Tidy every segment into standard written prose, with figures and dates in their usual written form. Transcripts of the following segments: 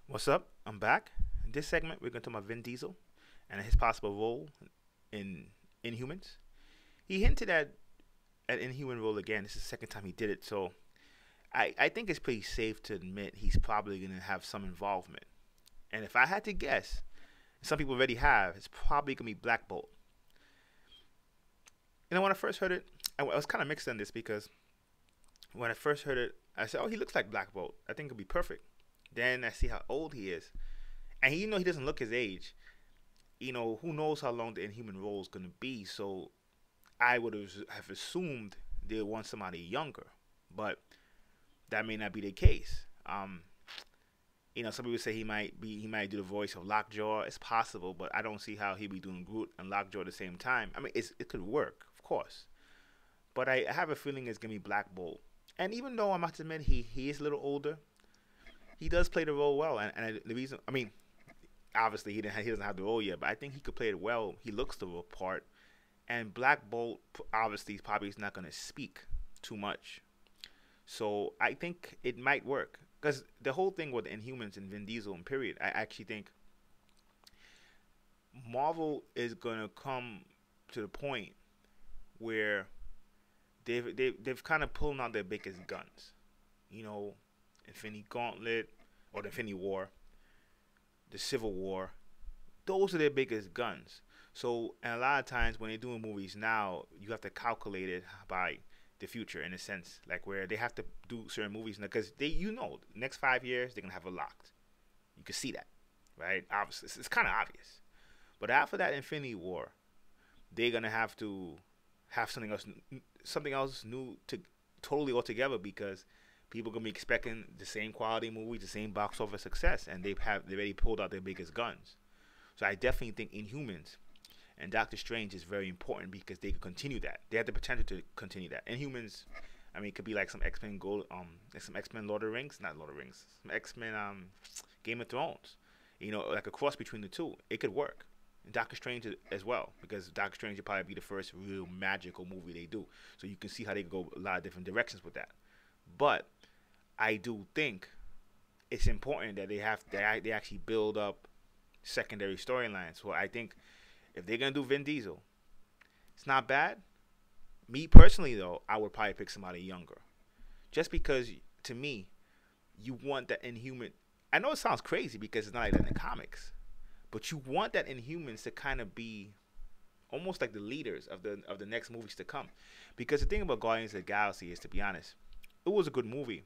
What's up? I'm back. In this segment, we're going to talk about Vin Diesel and his possible role in Inhumans. He hinted at an Inhuman role again. This is the second time he did it, so I think it's pretty safe to admit he's probably going to have some involvement. And if I had to guess, some people already have, it's probably going to be Black Bolt. When I first heard it, I was kind of mixed on this because when I first heard it, I said, "Oh, he looks like Black Bolt. I think it'll be perfect." Then I see how old he is, and he doesn't look his age. Who knows how long the Inhuman role is gonna be? So I would have assumed they want somebody younger, but that may not be the case. Some people say he might do the voice of Lockjaw. It's possible, but I don't see how he'd be doing Groot and Lockjaw at the same time. I mean, it could work, of course, but I have a feeling it's gonna be Black Bolt. And even though I must admit he is a little older, he does play the role well. And the reason, I mean, obviously he doesn't have the role yet, but I think he could play it well. He looks the part. And Black Bolt obviously probably is not going to speak too much, so I think it might work. Because the whole thing with Inhumans and Vin Diesel and period, I actually think Marvel is going to come to the point where they've kind of pulled out their biggest guns. You know, Infinity Gauntlet or the Infinity War, the Civil War. Those are their biggest guns. So, and a lot of times when they're doing movies now, you have to calculate it by the future in a sense, like where they have to do certain movies because next 5 years they're gonna have it locked. You can see that, right? Obviously, it's kind of obvious. But after that Infinity War, they're gonna have to have something else new to totally altogether because people are gonna be expecting the same quality movies, the same box office success, and they already pulled out their biggest guns. So I definitely think Inhumans and Doctor Strange is very important because they could continue that. They have the potential to continue that. Inhumans, I mean, it could be like some X-Men like some X-Men Lord of the Rings, not Lord of the Rings, some X-Men Game of Thrones. Like a cross between the two. It could work. And Doctor Strange as well, because Doctor Strange would probably be the first real magical movie they do. So you can see how they go a lot of different directions with that. But I do think it's important that they actually build up secondary storylines. So I think if they're gonna do Vin Diesel, it's not bad. Me personally, though, I would probably pick somebody younger, just because to me, you want that Inhuman. I know it sounds crazy because it's not like that in the comics, but you want that Inhumans to kind of be almost like the leaders of the next movies to come. Because the thing about Guardians of the Galaxy is, to be honest, it was a good movie,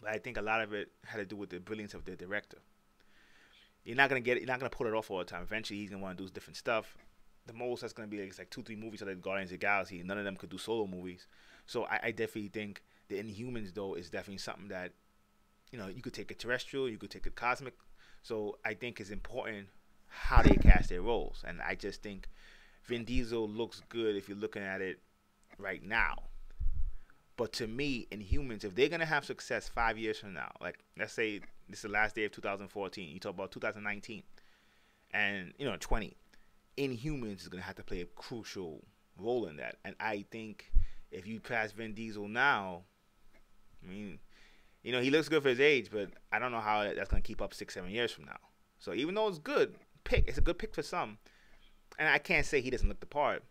but I think a lot of it had to do with the brilliance of the director. You're not gonna pull it off all the time. Eventually, he's gonna want to do different stuff. The most that's gonna be like 2, 3 movies of the Guardians of the Galaxy. None of them could do solo movies. So I definitely think the Inhumans though is definitely something that you could take it terrestrial, you could take it cosmic. So I think it's important how they cast their roles, and I just think Vin Diesel looks good if you're looking at it right now. But to me, Inhumans, if they're gonna have success 5 years from now, like let's say this is the last day of 2014, you talk about 2019, and 20, Inhumans is gonna have to play a crucial role in that. And I think if you pass Vin Diesel now, I mean, he looks good for his age, but I don't know how that's gonna keep up 6, 7 years from now. So even though it's a good pick for some, and I can't say he doesn't look the part.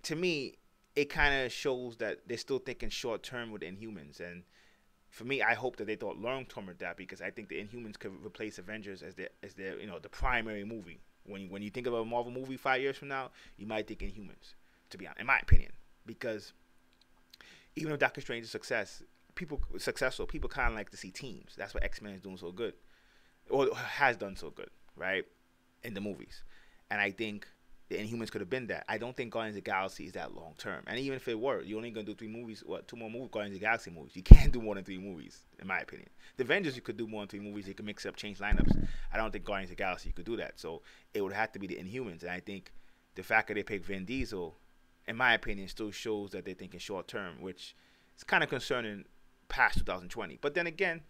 To me, it kind of shows that they're still thinking short term with the Inhumans. And for me, I hope that they thought long term with that because I think the Inhumans could replace Avengers as their the primary movie. When you think about a Marvel movie 5 years from now, you might think Inhumans. To be honest, in my opinion, because even if Doctor Strange is successful, people kind of like to see teams. That's what X-Men is doing so good, or has done so good, right, in the movies. And I think the Inhumans could have been that. I don't think Guardians of the Galaxy is that long term. And even if it were, you're only gonna do 3 movies, 2 more movies, Guardians of the Galaxy movies. You can't do more than 3 movies, in my opinion. The Avengers, you could do more than 3 movies. You could mix up, change lineups. I don't think Guardians of the Galaxy could do that. So it would have to be the Inhumans. And I think the fact that they picked Vin Diesel, in my opinion, still shows that they're thinking short term, which is kind of concerning past 2020. But then again,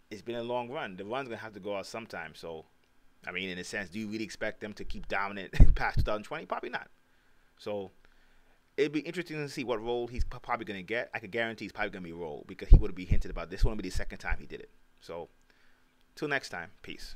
it's been a long run. The run's gonna have to go out sometime. So, I mean, in a sense, do you really expect them to keep dominant past 2020? Probably not. So it'd be interesting to see what role he's probably gonna get. I could guarantee he's probably gonna be a role because he would be hinted about this. Won't be the second time he did it. So Till next time. Peace.